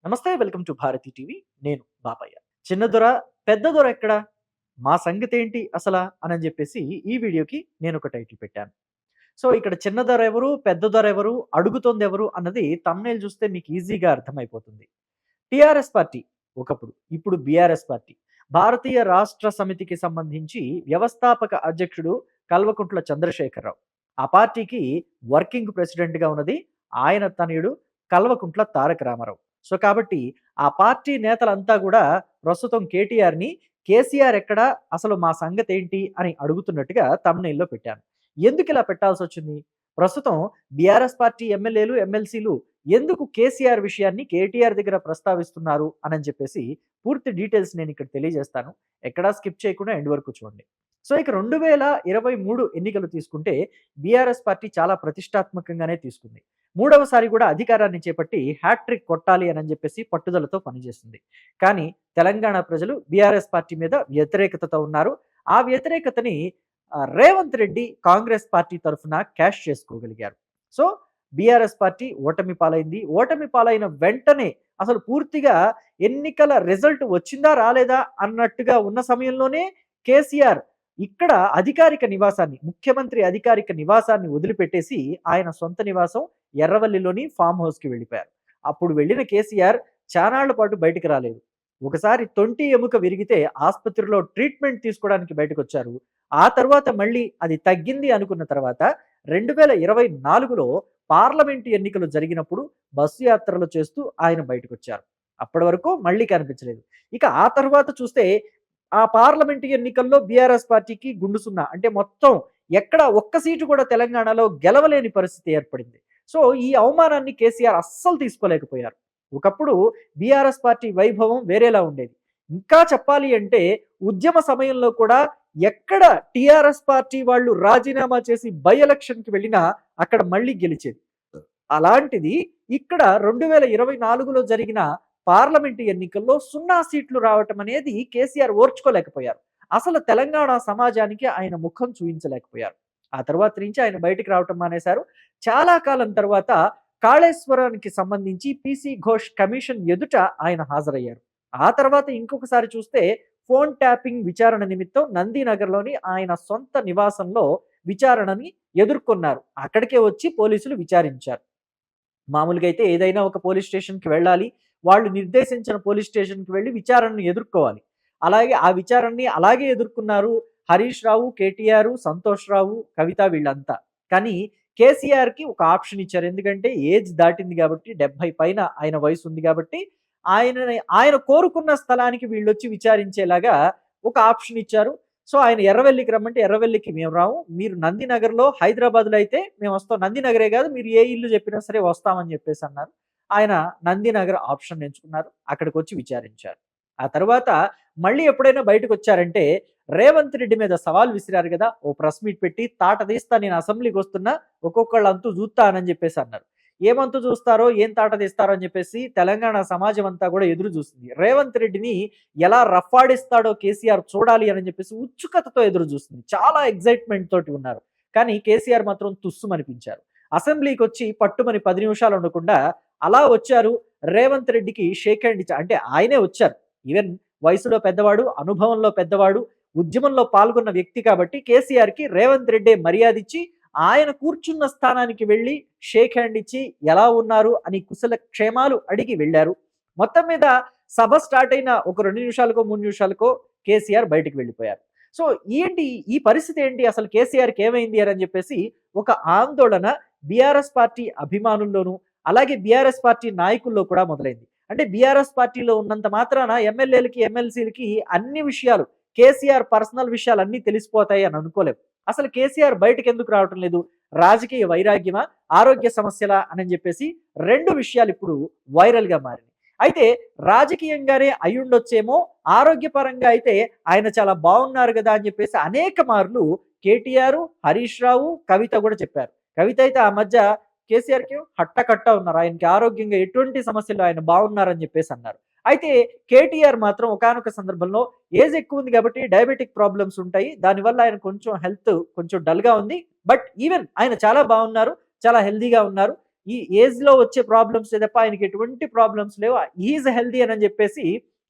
నమస్తే welcome to Bharati TV. నేను బాపయ్య. చిన్న దొర పెద్ద దొర ఎక్కడ, మా సంగతి ఏంటి అసలా అని చెప్పేసి ఈ వీడియోకి నేను ఒక టైటిల్ పెట్టాను. సో ఇక్కడ చిన్న దొర ఎవరు, పెద్ద దొర ఎవరు, అడుగుతోంది ఎవరు అన్నది thumbnail చూస్తే మీకు ఈజీగా అర్థమైపోతుంది. టీఆర్ఎస్ పార్టీ ఒకప్పుడు, ఇప్పుడు బీఆర్ఎస్ పార్టీ. భారతీయ రాష్ట్ర సమితికి సంబంధించి వ్యవస్థాపక అధ్యక్షుడు కల్వకుంట్ల చంద్రశేఖరరావు. ఆ పార్టీకి వర్కింగ్ ప్రెసిడెంట్గా ఉన్నది ఆయన తనయుడు కల్వకుంట్ల తారక రామారావు. సో కాబట్టి ఆ పార్టీ నేతలంతా కూడా ప్రస్తుతం కేటీఆర్ని కేసీఆర్ ఎక్కడా, అసలు మా సంగతి ఏంటి అని అడుగుతున్నట్టుగా తమ్నైల్లో పెట్టాను. ఎందుకు ఇలా పెట్టాల్సి వచ్చింది? ప్రస్తుతం బీఆర్ఎస్ పార్టీ ఎమ్మెల్యేలు ఎమ్మెల్సీలు ఎందుకు కేసీఆర్ విషయాన్ని కేటీఆర్ దగ్గర ప్రస్తావిస్తున్నారు అని చెప్పేసి పూర్తి డీటెయిల్స్ నేను ఇక్కడ తెలియజేస్తాను. ఎక్కడా స్కిప్ చేయకుండా ఎండ్ వరకు చూడండి. సో ఇక 2023 ఎన్నికలు తీసుకుంటే బీఆర్ఎస్ పార్టీ చాలా ప్రతిష్టాత్మకంగానే తీసుకుంది. మూడవసారి కూడా అధికారాన్ని చేపట్టి హ్యాట్రిక్ కొట్టాలి అని చెప్పేసి పట్టుదలతో పనిచేస్తుంది. కానీ తెలంగాణ ప్రజలు బీఆర్ఎస్ పార్టీ మీద వ్యతిరేకతతో ఉన్నారు. ఆ వ్యతిరేకతని రేవంత్ రెడ్డి కాంగ్రెస్ పార్టీ తరఫున క్యాష్ చేసుకోగలిగారు. సో బీఆర్ఎస్ పార్టీ ఓటమి పాలైంది. ఓటమి పాలైన వెంటనే అసలు పూర్తిగా ఎన్నికల రిజల్ట్ వచ్చిందా రాలేదా అన్నట్టుగా ఉన్న సమయంలోనే కేసీఆర్ ఇక్కడ అధికారిక నివాసాన్ని, ముఖ్యమంత్రి అధికారిక నివాసాన్ని వదిలిపెట్టేసి ఆయన సొంత నివాసం ఎర్రవల్లిలోని ఫామ్ హౌస్కి వెళ్ళిపోయారు. అప్పుడు వెళ్ళిన కేసీఆర్ చానాళ్ల పాటు బయటకు రాలేదు. ఒకసారి తొంటి ఎముక విరిగితే ఆసుపత్రిలో ట్రీట్మెంట్ తీసుకోవడానికి బయటకు వచ్చారు. ఆ తర్వాత మళ్ళీ అది తగ్గింది అనుకున్న తర్వాత 2024లో పార్లమెంటు ఎన్నికలు జరిగినప్పుడు బస్సు యాత్రలు చేస్తూ ఆయన బయటకు వచ్చారు. అప్పటి వరకు మళ్ళీ కనిపించలేదు. ఇక ఆ తర్వాత చూస్తే ఆ పార్లమెంటు ఎన్నికల్లో బీఆర్ఎస్ పార్టీకి గుండు సున్నా, అంటే మొత్తం ఎక్కడ ఒక్క సీటు కూడా తెలంగాణలో గెలవలేని పరిస్థితి ఏర్పడింది. సో ఈ అవమానాన్ని కేసీఆర్ అస్సలు తీసుకోలేకపోయారు. ఒకప్పుడు బీఆర్ఎస్ పార్టీ వైభవం వేరేలా ఉండేది. ఇంకా చెప్పాలి అంటే ఉద్యమ సమయంలో కూడా ఎక్కడ టీఆర్ఎస్ పార్టీ వాళ్ళు రాజీనామా చేసి బై ఎలక్షన్కి వెళ్ళినా అక్కడ మళ్ళీ గెలిచేది. అలాంటిది ఇక్కడ 2024లో జరిగిన పార్లమెంటు ఎన్నికల్లో 0 సీట్లు రావటం అనేది కేసీఆర్ ఓర్చుకోలేకపోయారు. అసలు తెలంగాణ సమాజానికి ఆయన ముఖం చూపించలేకపోయారు. ఆ తర్వాత నుంచి ఆయన బయటికి రావటం మానేశారు. చాలా కాలం తర్వాత కాళేశ్వరానికి సంబంధించి పీసీ ఘోష్ కమిషన్ ఎదుట ఆయన హాజరయ్యారు. ఆ తర్వాత ఇంకొకసారి చూస్తే ఫోన్ ట్యాపింగ్ విచారణ నిమిత్తం నందినగర్లోని ఆయన సొంత నివాసంలో విచారణని ఎదుర్కొన్నారు. అక్కడికే వచ్చి పోలీసులు విచారించారు. మామూలుగా అయితే ఏదైనా ఒక పోలీస్ స్టేషన్కి వెళ్ళాలి, వాళ్ళు నిర్దేశించిన పోలీస్ స్టేషన్కి వెళ్ళి విచారణను ఎదుర్కోవాలి. అలాగే ఆ విచారణని అలాగే ఎదుర్కొన్నారు హరీష్ రావు, కేటీఆర్, సంతోష్ రావు, కవిత వీళ్ళంతా. కానీ కేసీఆర్కి ఒక ఆప్షన్ ఇచ్చారు. ఎందుకంటే ఏజ్ దాటింది కాబట్టి, 70 పైన ఆయన వయసు ఉంది కాబట్టి ఆయన కోరుకున్న స్థలానికి వీళ్ళొచ్చి విచారించేలాగా ఒక ఆప్షన్ ఇచ్చారు. సో ఆయన ఎర్రవెల్లికి రమ్మంటే ఎర్రవెల్లికి మేము రాము, మీరు నందినగర్లో హైదరాబాద్లో అయితే మేము వస్తాం, నందినగరే కాదు మీరు ఏ ఇల్లు చెప్పినా సరే వస్తామని చెప్పేసి అన్నారు. ఆయన నందినగర్ ఆప్షన్ ఎంచుకున్నారు. అక్కడికి వచ్చి విచారించారు. ఆ తర్వాత మళ్ళీ ఎప్పుడైనా బయటకు వచ్చారంటే రేవంత్ రెడ్డి మీద సవాల్ విసిరారు కదా, ఓ ప్రెస్ మీట్ పెట్టి తాట తీస్తా, నేను అసెంబ్లీకి వస్తున్నా, ఒక్కొక్కళ్ళు అంతు చూస్తా అని చెప్పేసి అన్నారు. ఏమంతు చూస్తారో ఏం తాట తీస్తారో అని చెప్పేసి తెలంగాణ సమాజం అంతా కూడా ఎదురు చూస్తుంది. రేవంత్ రెడ్డిని ఎలా రఫాడిస్తాడో కేసీఆర్ చూడాలి అని చెప్పేసి ఉత్సుకతతో ఎదురు చూస్తుంది. చాలా ఎగ్జైట్మెంట్ తోటి ఉన్నారు. కానీ కేసీఆర్ మాత్రం తుస్సుమనిపించారు. అసెంబ్లీకి వచ్చి పట్టుమని 10 నిమిషాలు ఉండకుండా అలా వచ్చారు. రేవంత్ రెడ్డికి షేక్ హ్యాండ్ ఇచ్చారు. అంటే ఆయనే వచ్చారు. ఈవెన్ వయసులో పెద్దవాడు, అనుభవంలో పెద్దవాడు, ఉద్యమంలో పాల్గొన్న వ్యక్తి కాబట్టి కేసీఆర్కి రేవంత్ రెడ్డి మర్యాద ఇచ్చి ఆయన కూర్చున్న స్థానానికి వెళ్ళి షేక్ హ్యాండ్ ఇచ్చి ఎలా ఉన్నారు అని కుశల క్షేమాలు అడిగి వెళ్ళారు. మొత్తం మీద సభ స్టార్ట్ అయిన ఒక 2 నిమిషాలకో 3 నిమిషాలకో కేసీఆర్ బయటకు వెళ్ళిపోయారు. సో ఏంటి ఈ పరిస్థితి, ఏంటి అసలు కేసీఆర్కి ఏమైంది అని చెప్పేసి ఒక ఆందోళన బీఆర్ఎస్ పార్టీ అభిమానుల్లోనూ అలాగే బీఆర్ఎస్ పార్టీ నాయకుల్లో కూడా మొదలైంది. అంటే బీఆర్ఎస్ పార్టీలో ఉన్నంత మాత్రాన ఎమ్మెల్యేలకి ఎమ్మెల్సీలకి అన్ని విషయాలు, కేసీఆర్ పర్సనల్ విషయాలు అన్నీ తెలిసిపోతాయి అని అనుకోలేము. అసలు కేసీఆర్ బయటకు ఎందుకు రావటం లేదు? రాజకీయ వైరాగ్యమా, ఆరోగ్య సమస్యలా అని చెప్పేసి 2 విషయాలు ఇప్పుడు వైరల్గా మారినాయి. అయితే రాజకీయంగానే అయ్యుండొచ్చేమో, ఆరోగ్యపరంగా అయితే ఆయన చాలా బాగున్నారు కదా అని చెప్పేసి అనేక మార్లు కేటీఆర్, హరీష్ రావు, కవిత కూడా చెప్పారు. కవిత అయితే ఆ మధ్య కేసీఆర్కి హట్టకట్ట ఉన్నారు, ఆయనకి ఆరోగ్యంగా ఎటువంటి సమస్యలు, ఆయన బాగున్నారని చెప్పేసి అన్నారు. అయితే కేటీఆర్ మాత్రం ఒకానొక సందర్భంలో ఏజ్ ఎక్కువ ఉంది కాబట్టి డయాబెటిక్ ప్రాబ్లమ్స్ ఉంటాయి, దానివల్ల ఆయన కొంచెం హెల్త్ కొంచెం డల్గా ఉంది, బట్ ఈవెన్ ఆయన చాలా బాగున్నారు, చాలా హెల్దీగా ఉన్నారు. ఈ ఏజ్‌లో వచ్చే ప్రాబ్లమ్సే తప్ప ఆయనకి ఎటువంటి ప్రాబ్లమ్స్ లేవు. హి ఈజ్ హెల్తీ అని చెప్పేసి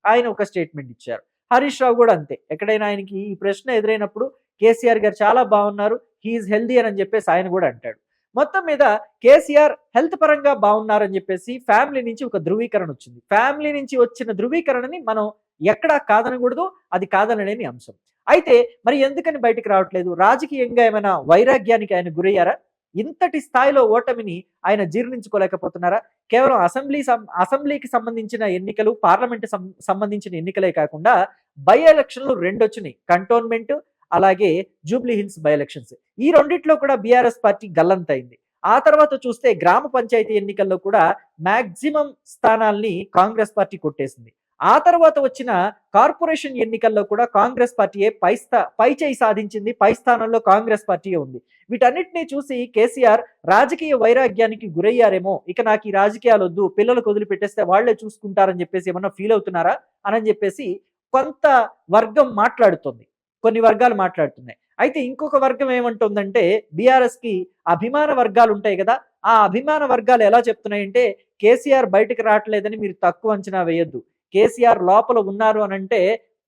ఆయన ఒక స్టేట్మెంట్ ఇచ్చారు. హరీష్ రావు కూడా అంతే. ఎక్కడైనా ఆయనకి ఈ ప్రశ్న ఎదురైనప్పుడు కేసీఆర్ గారు చాలా బాగున్నారు. హి ఈజ్ హెల్తీ అని చెప్పేసి ఆయన కూడా అంటాడు. మొత్తం మీద కేసీఆర్ హెల్త్ పరంగా బాగున్నారని చెప్పేసి ఫ్యామిలీ నుంచి ఒక ధృవీకరణ వచ్చింది. ఫ్యామిలీ నుంచి వచ్చిన ధృవీకరణని మనం ఎక్కడా కాదనకూడదు. అది కాదనలేని అంశం. అయితే మరి ఎందుకని బయటికి రావట్లేదు? రాజకీయంగా ఏమైనా వైరాగ్యానికి ఆయన గురయ్యారా? ఇంతటి స్థాయిలో ఓటమిని ఆయన జీర్ణించుకోలేకపోతున్నారా? కేవలం అసెంబ్లీకి సంబంధించిన ఎన్నికలు, పార్లమెంట్ సంబంధించిన ఎన్నికలే కాకుండా బై ఎలక్షన్‌లు 2 వచ్చినాయి. కంటోన్మెంట్ అలాగే జూబ్లీ హిల్స్ బై ఎలక్షన్స్. ఈ రెండిట్లో కూడా బీఆర్ఎస్ పార్టీ గల్లంతైంది. ఆ తర్వాత చూస్తే గ్రామ పంచాయతీ ఎన్నికల్లో కూడా మాక్సిమం స్థానాల్ని కాంగ్రెస్ పార్టీ కొట్టేసింది. ఆ తర్వాత వచ్చిన కార్పొరేషన్ ఎన్నికల్లో కూడా కాంగ్రెస్ పార్టీయే పై చేయి సాధించింది. పై స్థానంలో కాంగ్రెస్ పార్టీయే ఉంది. వీటన్నిటిని చూసి కేసీఆర్ రాజకీయ వైరాగ్యానికి గురయ్యారేమో, ఇక నాకు ఈ రాజకీయాలు వద్దు, పిల్లలకు వదిలిపెట్టేస్తే వాళ్లే చూసుకుంటారని చెప్పేసి ఏమన్నా ఫీల్ అవుతున్నారా అని చెప్పేసి కొంత వర్గం మాట్లాడుతుంది. కొన్ని వర్గాలు మాట్లాడుతున్నాయి. అయితే ఇంకొక వర్గం ఏమంటుందంటే బీఆర్ఎస్‌కి అభిమాన వర్గాలు ఉంటాయి కదా, ఆ అభిమాన వర్గాలు ఎలా చెప్తున్నాయంటే కేసీఆర్ బయటకు రావట్లేదని మీరు తక్కువ అంచనా వేయొద్దు. కేసీఆర్ లోపల ఉన్నారు అనంటే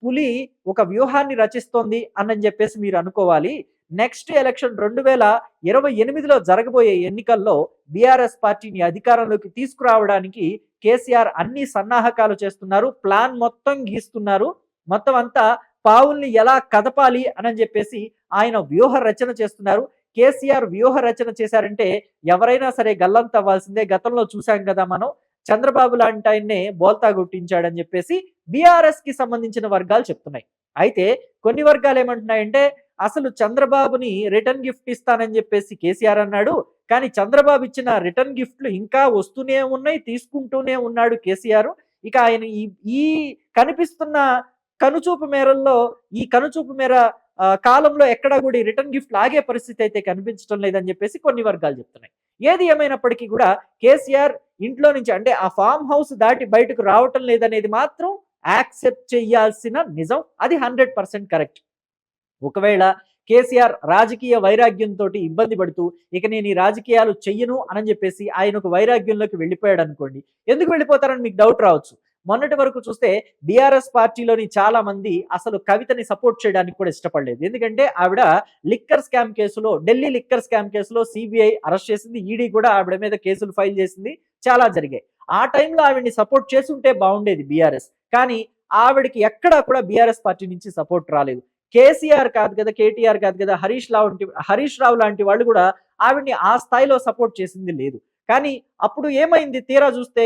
పులి ఒక వ్యూహాన్ని రచిస్తోంది అని చెప్పేసి మీరు అనుకోవాలి. నెక్స్ట్ ఎలక్షన్ 2028లో జరగబోయే ఎన్నికల్లో బీఆర్ఎస్ పార్టీని అధికారంలోకి తీసుకురావడానికి కేసీఆర్ అన్ని సన్నాహకాలు చేస్తున్నారు. ప్లాన్ మొత్తం గీస్తున్నారు. మొత్తం అంతా పావుల్ని ఎలా కదపాలి అని చెప్పేసి ఆయన వ్యూహ రచన చేస్తున్నారు. కేసీఆర్ వ్యూహ రచన చేశారంటే ఎవరైనా సరే గల్లంతవ్వాల్సిందే. గతంలో చూశాం కదా మనం, చంద్రబాబు లాంటి ఆయన్నే బోల్తా గుట్టించాడని చెప్పేసి బీఆర్ఎస్ కి సంబంధించిన వర్గాలు చెప్తున్నాయి. అయితే కొన్ని వర్గాలు ఏమంటున్నాయంటే అసలు చంద్రబాబుని రిటర్న్ గిఫ్ట్ ఇస్తానని చెప్పేసి కేసీఆర్ అన్నాడు. కానీ చంద్రబాబు ఇచ్చిన రిటర్న్ గిఫ్ట్లు ఇంకా వస్తూనే ఉన్నాయి, తీసుకుంటూనే ఉన్నాడు కేసీఆర్. ఇక ఆయన ఈ కనిపిస్తున్న కనుచూపు మేరల్లో ఈ కనుచూపు మేర కాలంలో ఎక్కడా కూడా రిటర్న్ గిఫ్ట్ లాగే పరిస్థితి అయితే కనిపించడం లేదని చెప్పేసి కొన్ని వర్గాలు చెప్తున్నాయి. ఏది ఏమైనప్పటికీ కూడా కేసీఆర్ ఇంట్లో నుంచి అంటే ఆ ఫామ్ హౌస్ దాటి బయటకు రావటం లేదనేది మాత్రం యాక్సెప్ట్ చేయాల్సిన నిజం. అది 100% కరెక్ట్. ఒకవేళ కేసీఆర్ రాజకీయ వైరాగ్యంతో ఇబ్బంది పడుతూ ఇక నేను ఈ రాజకీయాలు చెయ్యను అని చెప్పేసి ఆయన ఒక వైరాగ్యంలోకి వెళ్ళిపోయాడు అనుకోండి, ఎందుకు వెళ్ళిపోతారని మీకు డౌట్ రావచ్చు. మొన్నటి వరకు చూస్తే బీఆర్ఎస్ పార్టీలోని చాలా మంది అసలు కవితని సపోర్ట్ చేయడానికి కూడా ఇష్టపడలేదు. ఎందుకంటే ఆవిడ లిక్కర్ స్కామ్ కేసులో, ఢిల్లీ లిక్కర్ స్కామ్ కేసులో సిబిఐ అరెస్ట్ చేసింది, ఈడీ కూడా ఆవిడ మీద కేసులు ఫైల్ చేసింది, చాలా జరిగాయి. ఆ టైంలో ఆవిడ్ని సపోర్ట్ చేస్తుంటే బాగుండేది బీఆర్ఎస్. కానీ ఆవిడకి ఎక్కడా కూడా బీఆర్ఎస్ పార్టీ నుంచి సపోర్ట్ రాలేదు. కేసీఆర్ కాదు కదా, కేటీఆర్ కాదు కదా, హరీష్ రావు లాంటి వాళ్ళు కూడా ఆవిడ్ని ఆ స్థాయిలో సపోర్ట్ చేసింది లేదు. కానీ అప్పుడు ఏమైంది, తీరా చూస్తే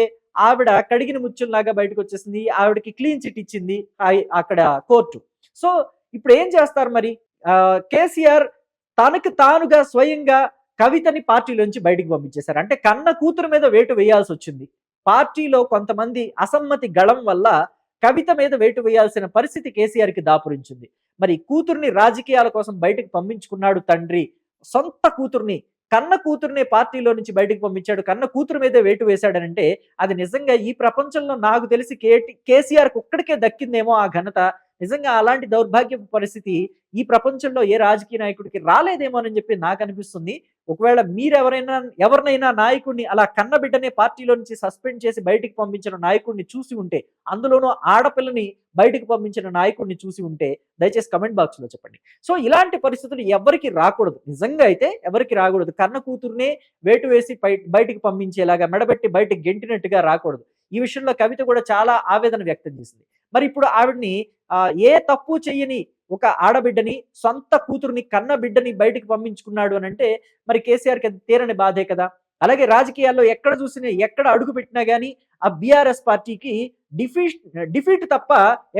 ఆవిడ కడిగిన ముత్యంలాగా బయటకు వచ్చేసింది. ఆవిడకి క్లీన్ చిట్ ఇచ్చింది అక్కడ కోర్టు. సో ఇప్పుడు ఏం చేస్తారు మరి? కేసీఆర్ తనకు తానుగా స్వయంగా కవితని పార్టీలోంచి బయటికి పంపించేశారు. అంటే కన్న కూతురు మీద వేటు వేయాల్సి వచ్చింది. పార్టీలో కొంతమంది అసమ్మతి గళం వల్ల కవిత మీద వేటు వేయాల్సిన పరిస్థితి కేసీఆర్కి దాపురించింది. మరి కూతుర్ని రాజకీయాల కోసం బయటకు పంపించుకున్నాడు తండ్రి. సొంత కూతుర్ని, కన్న కూతురునే పార్టీలో నుంచి బయటకు పంపించాడు, కన్న కూతురు మీదే వేటు వేశాడనంటే అది నిజంగా ఈ ప్రపంచంలో నాకు తెలిసి కేసీఆర్కి ఒక్కడికే దక్కిందేమో ఆ ఘనత. నిజంగా అలాంటి దౌర్భాగ్యపు పరిస్థితి ఈ ప్రపంచంలో ఏ రాజకీయ నాయకుడికి రాలేదేమో అని చెప్పి నాకు అనిపిస్తుంది. ఒకవేళ ఎవరినైనా నాయకుడిని అలా కన్నబిడ్డనే పార్టీలో నుంచి సస్పెండ్ చేసి బయటికి పంపించిన నాయకుడిని చూసి ఉంటే, అందులోనూ ఆడపిల్లని బయటకు పంపించిన నాయకుడిని చూసి ఉంటే దయచేసి కమెంట్ బాక్స్ లో చెప్పండి. సో ఇలాంటి పరిస్థితులు ఎవరికి రాకూడదు. నిజంగా అయితే ఎవరికి రాకూడదు. కన్న కూతుర్నే వేటు వేసి బయటికి పంపించేలాగా మెడబెట్టి బయటకు గెంటినట్టుగా రాకూడదు. ఈ విషయంలో కవిత కూడా చాలా ఆవేదన వ్యక్తం చేసింది. మరి ఇప్పుడు ఆవిడ్ని ఏ తప్పు చెయ్యని ఒక ఆడబిడ్డని, సొంత కూతురుని, కన్న బిడ్డని బయటికి పంపించుకున్నాడు అని అంటే మరి కేసీఆర్కి అది తీరని బాధే కదా. అలాగే రాజకీయాల్లో ఎక్కడ చూసినా, ఎక్కడ అడుగు పెట్టినా కానీ ఆ బీఆర్ఎస్ పార్టీకి డిఫీట్ తప్ప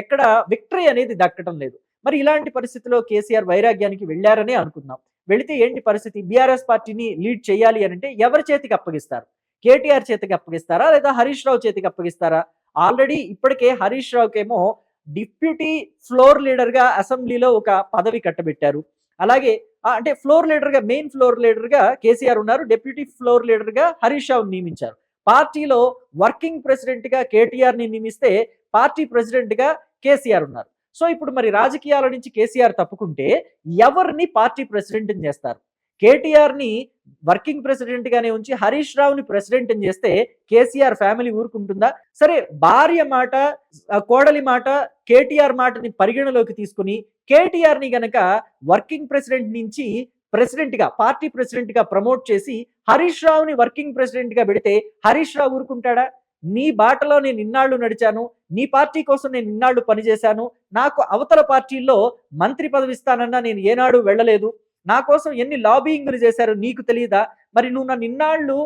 ఎక్కడ విక్టరీ అనేది దక్కడం లేదు. మరి ఇలాంటి పరిస్థితిలో కేసీఆర్ వైరాగ్యానికి వెళ్ళారనే అనుకుందాం. వెళితే ఏంటి పరిస్థితి? బీఆర్ఎస్ పార్టీని లీడ్ చేయాలి అని అంటే ఎవరి చేతికి అప్పగిస్తారు? కేటీఆర్ చేతికి అప్పగిస్తారా, లేదా హరీష్ రావు చేతికి అప్పగిస్తారా? ఆల్రెడీ ఇప్పటికే హరీష్ రావుకేమో డిప్యూటీ ఫ్లోర్ లీడర్ గా అసెంబ్లీలో ఒక పదవి కట్టబెట్టారు. అలాగే అంటే మెయిన్ ఫ్లోర్ లీడర్ గా కేసీఆర్ ఉన్నారు, డిప్యూటీ ఫ్లోర్ లీడర్ గా హరీష్ రావు నియమించారు. పార్టీలో వర్కింగ్ ప్రెసిడెంట్ గా కేటీఆర్ ని నియమిస్తే పార్టీ ప్రెసిడెంట్ గా కేసీఆర్ ఉన్నారు. సో ఇప్పుడు మరి రాజకీయాల నుంచి కేసీఆర్ తప్పుకుంటే ఎవరిని పార్టీ ప్రెసిడెంట్ చేస్తారు? కేటీఆర్ని వర్కింగ్ ప్రెసిడెంట్ గానే ఉంచి హరీష్ రావుని ప్రెసిడెంట్ అని చేస్తే కేసీఆర్ ఫ్యామిలీ ఊరుకుంటుందా? సరే, భార్య మాట, కోడలి మాట, కేటీఆర్ మాటని పరిగణలోకి తీసుకుని కేటీఆర్ని గనక వర్కింగ్ ప్రెసిడెంట్ నుంచి ప్రెసిడెంట్ గా, పార్టీ ప్రెసిడెంట్ గా ప్రమోట్ చేసి హరీష్ రావుని వర్కింగ్ ప్రెసిడెంట్ గా పెడితే హరీష్ రావు ఊరుకుంటాడా? నీ బాటలో నేను ఇన్నాళ్ళు నడిచాను, నీ పార్టీ కోసం నేను ఇన్నాళ్ళు పనిచేశాను, నాకు అవతల పార్టీల్లో మంత్రి పదవి ఇస్తానన్నా నేను ఏనాడు వెళ్ళలేదు, నా కోసం ఎన్ని లాబింగ్లు చేశారు నీకు తెలియదా? మరి నువ్వు నన్ను ఇన్నాళ్ళు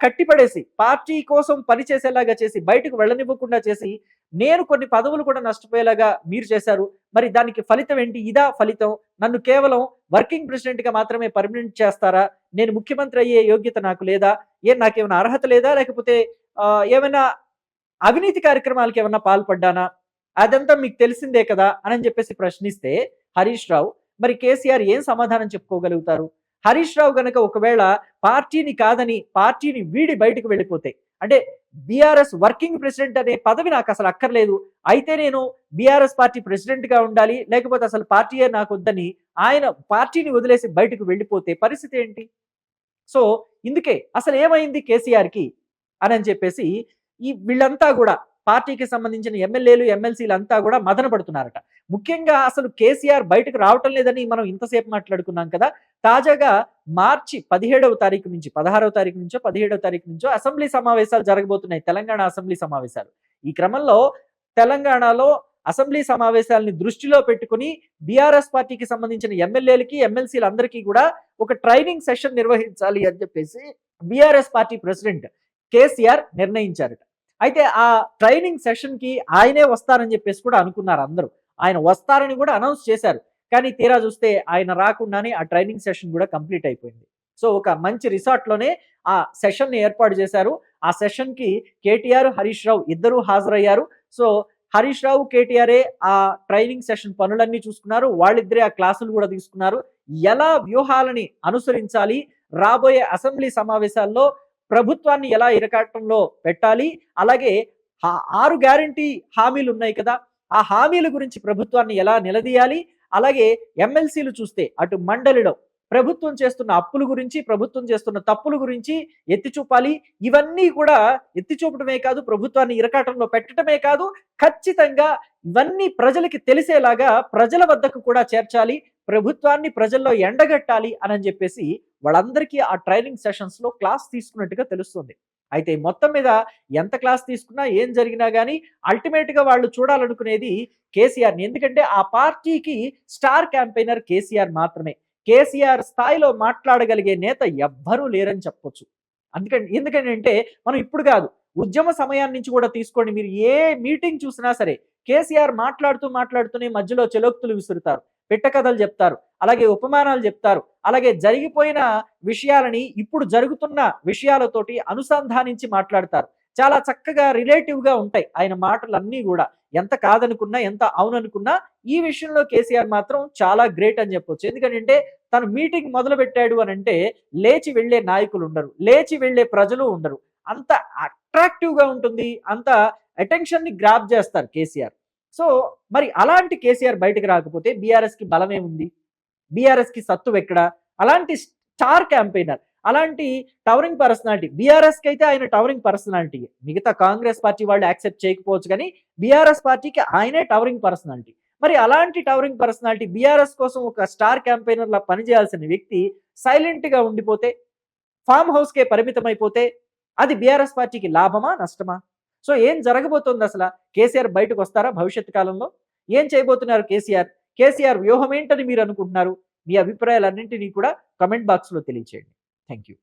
కట్టిపడేసి పార్టీ కోసం పనిచేసేలాగా చేసి బయటకు వెళ్ళనివ్వకుండా చేసి నేను కొన్ని పదవులు కూడా నష్టపోయేలాగా మీరు చేశారు. మరి దానికి ఫలితం ఏంటి? ఇదా ఫలితం? నన్ను కేవలం వర్కింగ్ ప్రెసిడెంట్ గా మాత్రమే పర్మనెంట్ చేస్తారా? నేను ముఖ్యమంత్రి అయ్యే యోగ్యత నాకు లేదా? నాకేమైనా అర్హత లేదా? లేకపోతే ఏమైనా అవినీతి కార్యక్రమాలకు ఏమన్నా పాల్పడ్డానా? అదంతా మీకు తెలిసిందే కదా అని చెప్పేసి ప్రశ్నిస్తే హరీష్ రావు, మరి కేసీఆర్ ఏం సమాధానం చెప్పుకోగలుగుతారు? హరీష్ రావు గనక ఒకవేళ పార్టీని కాదని పార్టీని వీడి బయటకు వెళ్ళిపోతే, అంటే బీఆర్ఎస్ వర్కింగ్ ప్రెసిడెంట్ అనే పదవి నాకు అసలు అక్కర్లేదు, అయితే నేను బీఆర్ఎస్ పార్టీ ప్రెసిడెంట్ గా ఉండాలి, లేకపోతే అసలు పార్టీయే నాకు వద్దని ఆయన పార్టీని వదిలేసి బయటకు వెళ్ళిపోతే పరిస్థితి ఏంటి? సో ఇందుకే అసలు ఏమైంది కేసీఆర్ కి అని చెప్పేసి వీళ్ళంతా కూడా పార్టీకి సంబంధించిన ఎమ్మెల్యేలు, ఎమ్మెల్సీలు అంతా కూడా మదన పడుతున్నారట. ముఖ్యంగా అసలు కేసీఆర్ బయటకు రావటం లేదని మనం ఇంతసేపు మాట్లాడుకున్నాం కదా. తాజాగా మార్చి 17వ తారీఖు నుంచి 16వ తారీఖు నుంచో 17వ తారీఖు నుంచో అసెంబ్లీ సమావేశాలు జరగబోతున్నాయి, తెలంగాణ అసెంబ్లీ సమావేశాలు. ఈ క్రమంలో తెలంగాణలో అసెంబ్లీ సమావేశాలని దృష్టిలో పెట్టుకుని బీఆర్ఎస్ పార్టీకి సంబంధించిన ఎమ్మెల్యేలకి, ఎమ్మెల్సీలందరికీ కూడా ఒక ట్రైనింగ్ సెషన్ నిర్వహించాలి అని చెప్పేసి బీఆర్ఎస్ పార్టీ ప్రెసిడెంట్ కేసీఆర్ నిర్ణయించారట. అయితే ఆ ట్రైనింగ్ సెషన్ కి ఆయనే వస్తారని చెప్పేసి కూడా అనుకున్నారు అందరూ. ఆయన వస్తారని కూడా అనౌన్స్ చేశారు. కానీ తీరా చూస్తే ఆయన రాకుండానే ఆ ట్రైనింగ్ సెషన్ కూడా కంప్లీట్ అయిపోయింది. సో ఒక మంచి రిసార్ట్ లోనే ఆ సెషన్ ని ఏర్పాటు చేశారు. ఆ సెషన్ కి కేటీఆర్, హరీష్ రావు ఇద్దరూ హాజరయ్యారు. సో హరీష్ రావు, కేటీఆర్ఏ ఆ ట్రైనింగ్ సెషన్ పనులన్నీ చూసుకున్నారు. వాళ్ళిద్దరే ఆ క్లాసులు కూడా తీసుకున్నారు. ఎలా వ్యూహాలని అనుసరించాలి, రాబోయే అసెంబ్లీ సమావేశాల్లో ప్రభుత్వాన్ని ఎలా ఇరకాటంలో పెట్టాలి, అలాగే 6 గ్యారంటీ హామీలు ఉన్నాయి కదా, ఆ హామీల గురించి ప్రభుత్వాన్ని ఎలా నిలదీయాలి, అలాగే ఎమ్మెల్సీలు చూస్తే అటు మండలిలో ప్రభుత్వం చేస్తున్న అప్పుల గురించి, ప్రభుత్వం చేస్తున్న తప్పుల గురించి ఎత్తి చూపాలి. ఇవన్నీ కూడా ఎత్తి చూపడమే కాదు, ప్రభుత్వాన్ని ఇరకాటంలో పెట్టడమే కాదు, ఖచ్చితంగా ఇవన్నీ ప్రజలకి తెలిసేలాగా ప్రజల వద్దకు కూడా చేర్చాలి, ప్రభుత్వాన్ని ప్రజల్లో ఎండగట్టాలి అని చెప్పేసి వాళ్ళందరికీ ఆ ట్రైనింగ్ సెషన్స్ లో క్లాస్ తీసుకున్నట్టుగా తెలుస్తుంది. అయితే మొత్తం మీద ఎంత క్లాస్ తీసుకున్నా, ఏం జరిగినా కానీ అల్టిమేట్ గా వాళ్ళు చూడాలనుకునేది కేసీఆర్ని. ఎందుకంటే ఆ పార్టీకి స్టార్ క్యాంపెయినర్ కేసీఆర్ మాత్రమే. కేసీఆర్ స్థాయిలో మాట్లాడగలిగే నేత ఎవ్వరూ లేరని చెప్పొచ్చు. ఎందుకంటే మనం ఇప్పుడు కాదు, ఉద్యమ సమయాన్ని నుంచి కూడా తీసుకోండి, మీరు ఏ మీటింగ్ చూసినా సరే కేసీఆర్ మాట్లాడుతూనే మధ్యలో చెలోక్తులు విసురుతారు, పిట్ట కథలు చెప్తారు, అలాగే ఉపమానాలు చెప్తారు, అలాగే జరిగిపోయిన విషయాలని ఇప్పుడు జరుగుతున్న విషయాలతోటి అనుసంధానించి మాట్లాడతారు. చాలా చక్కగా రిలేటివ్ గా ఉంటాయి ఆయన మాటలన్నీ కూడా. ఎంత కాదనుకున్నా, ఎంత అవుననుకున్నా ఈ విషయంలో కేసీఆర్ మాత్రం చాలా గ్రేట్ అని చెప్పొచ్చు. ఎందుకంటే తను మీటింగ్ మొదలు పెట్టాడు అని అంటే లేచి వెళ్లే నాయకులు ఉండరు, లేచి వెళ్లే ప్రజలు ఉండరు. అంత అట్రాక్టివ్ గా ఉంటుంది, అంత అటెన్షన్ ని గ్రాప్ చేస్తారు కేసీఆర్. సో మరి అలాంటి కేసీఆర్ బయటకు రాకపోతే బీఆర్ఎస్ కి బలమే ఉంది, బీఆర్ఎస్ కి సత్తు ఎక్కడా? అలాంటి స్టార్ క్యాంపెయినర్, అలాంటి టవరింగ్ పర్సనాలిటీ, బీఆర్ఎస్ కి అయితే ఆయన టవరింగ్ పర్సనాలిటీ, మిగతా కాంగ్రెస్ పార్టీ వాళ్ళు యాక్సెప్ట్ చేయకపోవచ్చు, కానీ బీఆర్ఎస్ పార్టీకి ఆయనే టవరింగ్ పర్సనాలిటీ. మరి అలాంటి టవరింగ్ పర్సనాలిటీ బీఆర్ఎస్ కోసం ఒక స్టార్ క్యాంపెయినర్ లా పనిచేయాల్సిన వ్యక్తి సైలెంట్ గా ఉండిపోతే, ఫామ్ హౌస్ కే పరిమితం అయిపోతే అది బీఆర్ఎస్ పార్టీకి లాభమా, నష్టమా? సో ఏం జరగబోతోంది అసలు? కేసీఆర్ బయటకు వస్తారా భవిష్యత్తు కాలంలో? ఏం చేయబోతున్నారు కేసీఆర్ వ్యూహం ఏంటని మీరు అనుకుంటున్నారు? మీ అభిప్రాయాలన్నింటినీ కూడా కమెంట్ బాక్స్ లో తెలియచేయండి. Thank you.